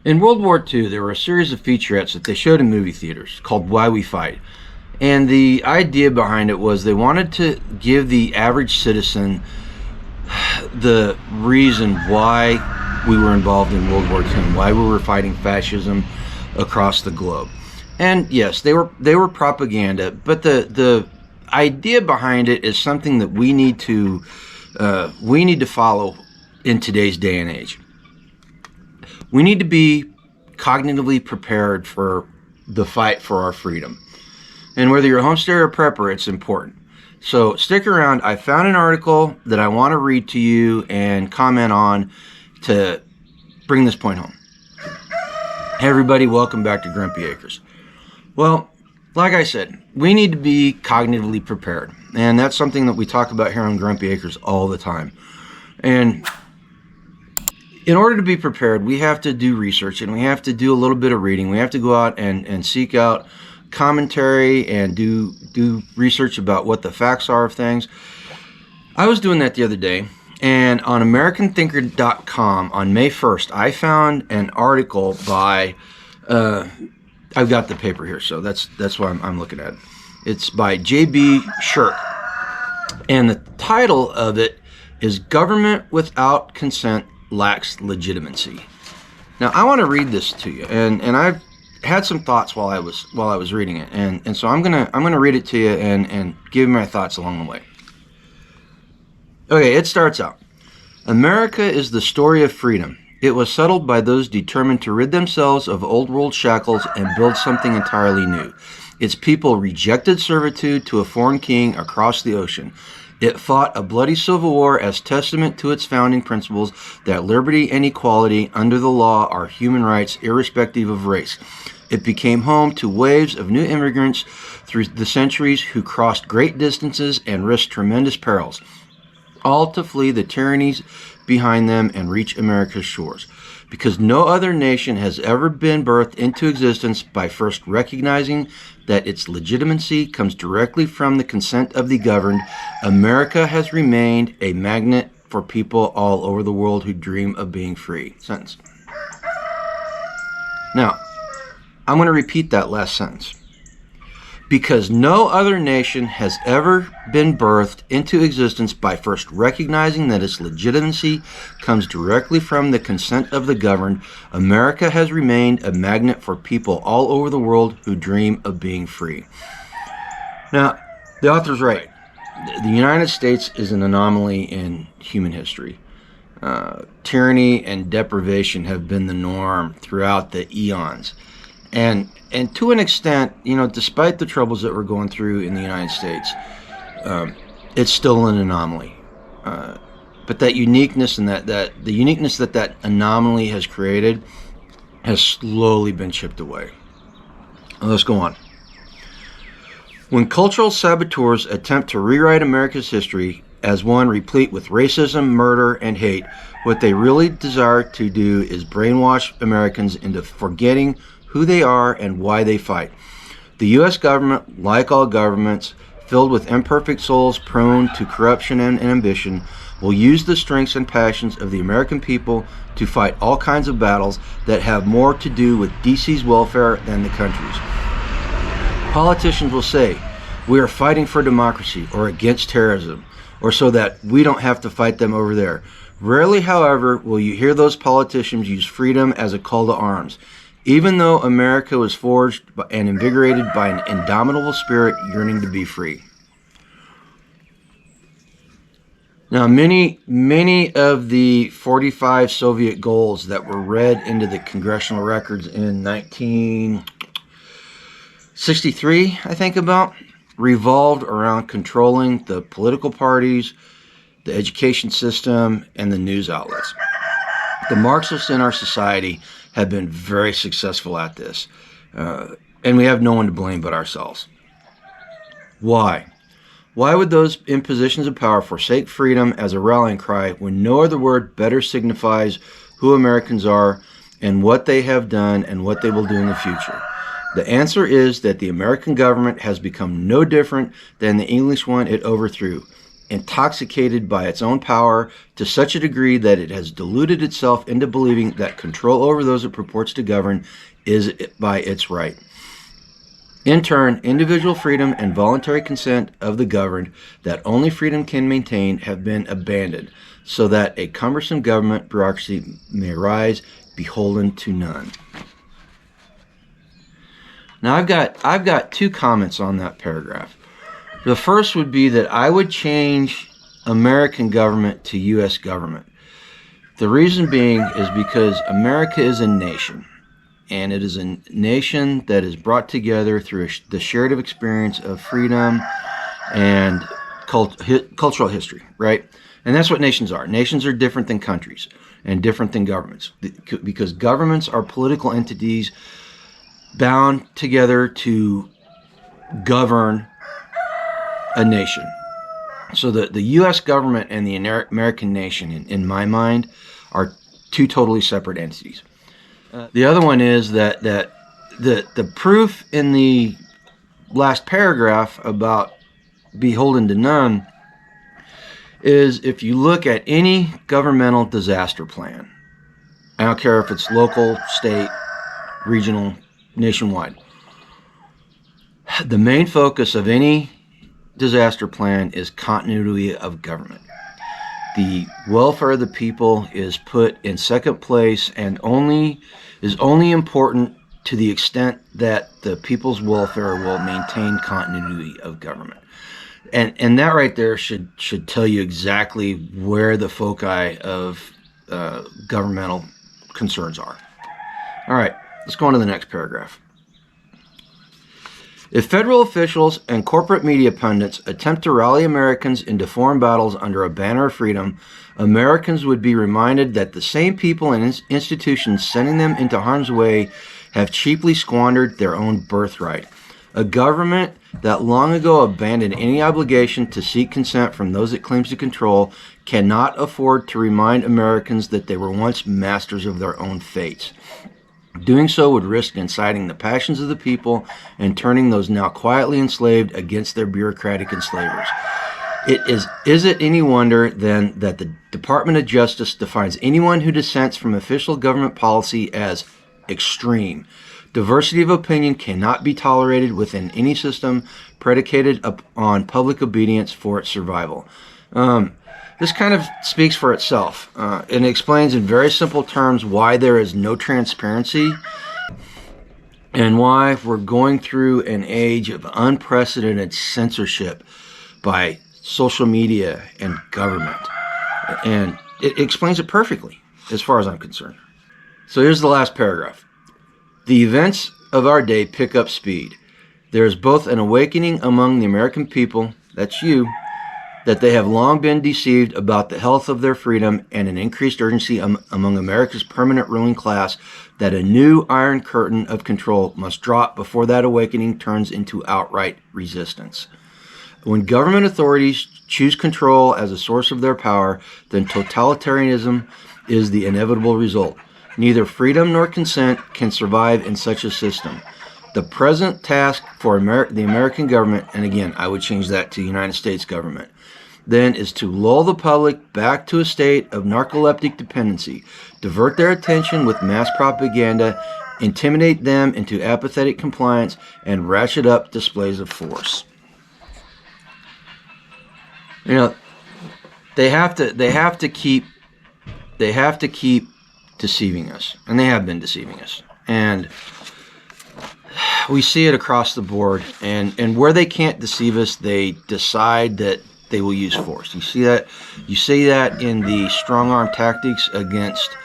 In World War II, there were a series of featurettes that they showed in movie theaters called Why We Fight. And the idea behind it was they wanted to give the average citizen the reason why we were involved in World War II, why we were fighting fascism across the globe. And yes, they were propaganda, but the idea behind it is something that we need to follow in today's day and age. We need to be cognitively prepared for the fight for our freedom. And whether you're a homesteader or prepper, it's important. So stick around. I found an article that I want to read to you and comment on to bring this point home. Hey everybody, welcome back to Grumpy Acres. Well, like I said, we need to be cognitively prepared. And that's something that we talk about here on Grumpy Acres all the time. And in order to be prepared, we have to do research and we have to do a little bit of reading. We have to go out and seek out commentary and do research about what the facts are of things. I was doing that the other day, and on AmericanThinker.com on May 1st, I found an article by, I've got the paper here, so that's why I'm looking at it. It's by J.B. Shirk, and the title of it is Government Without Consent Lacks Legitimacy. Now I want to read this to you, and I've had some thoughts while I was reading it, and so I'm gonna read it to you and give you my thoughts along the way. Okay, it starts out. America is the story of freedom. It was settled by those determined to rid themselves of old world shackles and build something entirely new. Its people rejected servitude to a foreign king across the ocean. It fought a bloody civil war as testament to its founding principles that liberty and equality under the law are human rights irrespective of race. It became home to waves of new immigrants through the centuries who crossed great distances and risked tremendous perils, all to flee the tyrannies behind them and reach America's shores. Because no other nation has ever been birthed into existence by first recognizing that its legitimacy comes directly from the consent of the governed, America has remained a magnet for people all over the world who dream of being free. Sentence. Now, I'm going to repeat that last sentence. Because no other nation has ever been birthed into existence by first recognizing that its legitimacy comes directly from the consent of the governed, America has remained a magnet for people all over the world who dream of being free. Now, the author's right. The United States is an anomaly in human history. Tyranny and deprivation have been the norm throughout the eons. And to an extent, despite the troubles that we're going through in the United States, it's still an anomaly. But that uniqueness and the uniqueness that anomaly has created has slowly been chipped away. Let's go on. When cultural saboteurs attempt to rewrite America's history as one replete with racism, murder, and hate, what they really desire to do is brainwash Americans into forgetting who they are and why they fight. The U.S. government, like all governments, filled with imperfect souls prone to corruption and ambition, will use the strengths and passions of the American people to fight all kinds of battles that have more to do with DC's welfare than the country's. Politicians will say, we are fighting for democracy or against terrorism, or so that we don't have to fight them over there. Rarely, however, will you hear those politicians use freedom as a call to arms. Even though America was forged and invigorated by an indomitable spirit yearning to be free. Now, many of the 45 Soviet goals that were read into the congressional records in 1963, I think about, revolved around controlling the political parties, the education system, and the news outlets. The Marxists in our society have been very successful at this, and we have no one to blame but ourselves. Why? Why would those in positions of power forsake freedom as a rallying cry when no other word better signifies who Americans are and what they have done and what they will do in the future? The answer is that the American government has become no different than the English one it overthrew. intoxicated by its own power to such a degree that it has deluded itself into believing that control over those it purports to govern is by its right. In turn, individual freedom and voluntary consent of the governed, that only freedom can maintain, have been abandoned, so that a cumbersome government bureaucracy may arise, beholden to none. Now, I've got 2 comments on that paragraph. The first would be that I would change American government to U.S. government. The reason being is because America is a nation, and it is a nation that is brought together through the shared experience of freedom and cultural history, right? And that's what nations are. Nations are different than countries and different than governments, because governments are political entities bound together to govern a nation. So the U.S. government and the American nation, in my mind, are 2 totally separate entities. The other one is that the proof in the last paragraph about beholden to none is if you look at any governmental disaster plan. I don't care if it's local, state, regional, nationwide. The main focus of any disaster plan is continuity of government. The welfare of the people is put in second place and is only important to the extent that the people's welfare will maintain continuity of government. And that right there should tell you exactly where the foci of governmental concerns are. All right, let's go on to the next paragraph. If federal officials and corporate media pundits attempt to rally Americans into foreign battles under a banner of freedom, Americans would be reminded that the same people and institutions sending them into harm's way have cheaply squandered their own birthright. A government that long ago abandoned any obligation to seek consent from those it claims to control cannot afford to remind Americans that they were once masters of their own fates. Doing so would risk inciting the passions of the people and turning those now quietly enslaved against their bureaucratic enslavers. Is it any wonder, then, that the Department of Justice defines anyone who dissents from official government policy as extreme? Diversity of opinion cannot be tolerated within any system predicated upon public obedience for its survival. This kind of speaks for itself and explains in very simple terms why there is no transparency and why we're going through an age of unprecedented censorship by social media and government. And it explains it perfectly, as far as I'm concerned. So here's the last paragraph. The events of our day pick up speed. There is both an awakening among the American people, that's you, that they have long been deceived about the health of their freedom, and an increased urgency among America's permanent ruling class that a new iron curtain of control must drop before that awakening turns into outright resistance. When government authorities choose control as a source of their power, then totalitarianism is the inevitable result. Neither freedom nor consent can survive in such a system. The present task for the American government, and again, I would change that to United States government, then is to lull the public back to a state of narcoleptic dependency, divert their attention with mass propaganda, intimidate them into apathetic compliance, and ratchet up displays of force. You know, they have to keep deceiving us, and they have been deceiving us, and we see it across the board. And where they can't deceive us, they decide that they will use force. You see that in the strong arm tactics against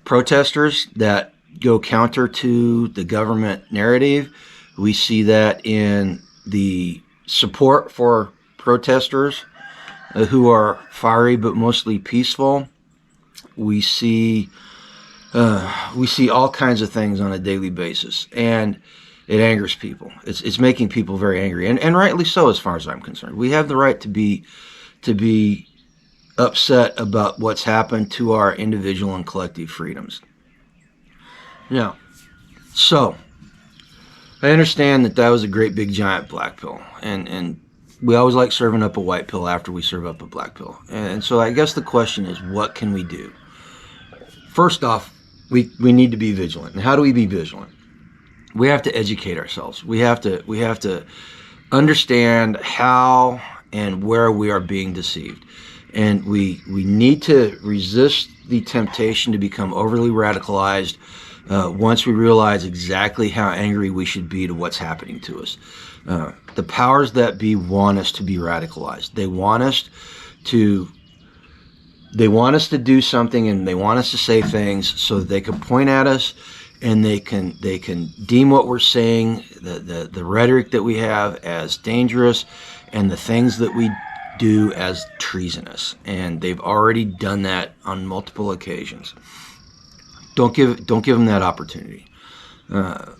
protesters that go counter to the government narrative. We see that in the support for protesters who are fiery but mostly peaceful. We see all kinds of things on a daily basis, and it angers people. It's making people very angry, and rightly so, as far as I'm concerned. We have the right to be upset about what's happened to our individual and collective freedoms. Now, so I understand that was a great big giant black pill, and we always like serving up a white pill after we serve up a black pill. And so I guess the question is, what can we do? First off, we need to be vigilant. And how do we be vigilant? We have to educate ourselves. We have to understand how and where we are being deceived. And we need to resist the temptation to become overly radicalized once we realize exactly how angry we should be to what's happening to us. The powers that be want us to be radicalized. They want us to do something, and they want us to say things so that they can point at us and they can deem what we're saying, the rhetoric that we have, as dangerous, and the things that we do as treasonous. And they've already done that on multiple occasions. Don't give them that opportunity. The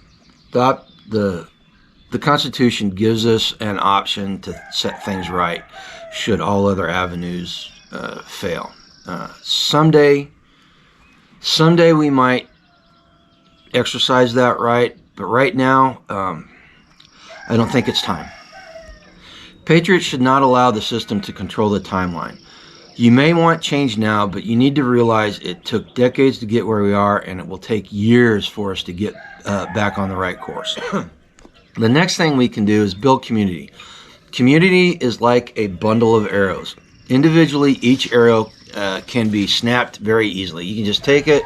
Constitution gives us an option to set things right should all other avenues fail. Someday we might exercise that right, but right now, I don't think it's time. Patriots should not allow the system to control the timeline. You may want change now, but you need to realize it took decades to get where we are, and it will take years for us to get back on the right course. The next thing we can do is build community. Community is like a bundle of arrows. Individually, each arrow can be snapped very easily. You can just take it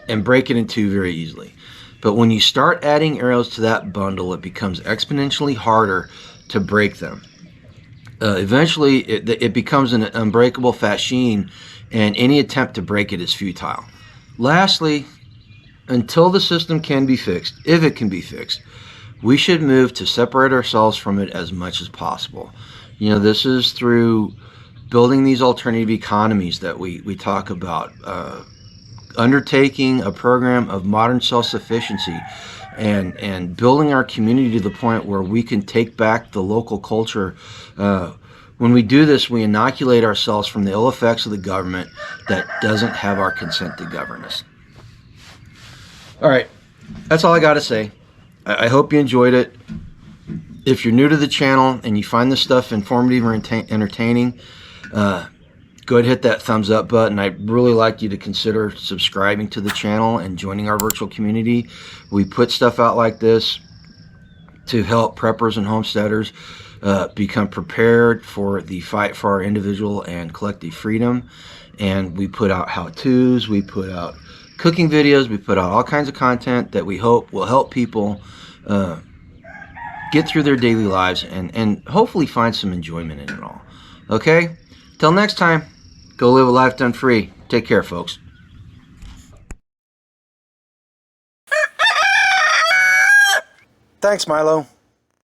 and break it in two very easily. But when you start adding arrows to that bundle, it becomes exponentially harder to break them. Eventually, it becomes an unbreakable fascine, and any attempt to break it is futile. Lastly, until the system can be fixed, if it can be fixed, we should move to separate ourselves from it as much as possible. This is through building these alternative economies that we talk about, undertaking a program of modern self-sufficiency, and building our community to the point where we can take back the local culture. When we do this, we inoculate ourselves from the ill effects of the government that doesn't have our consent to govern us. All right, that's all I got to say. I hope you enjoyed it. If you're new to the channel and you find this stuff informative or entertaining, go ahead and hit that thumbs up button. I'd really like you to consider subscribing to the channel and joining our virtual community. We put stuff out like this to help preppers and homesteaders become prepared for the fight for our individual and collective freedom. And we put out how-tos, we put out cooking videos, we put out all kinds of content that we hope will help people get through their daily lives and hopefully find some enjoyment in it all. Okay? Till next time, go live a life done free. Take care, folks. Thanks, Milo.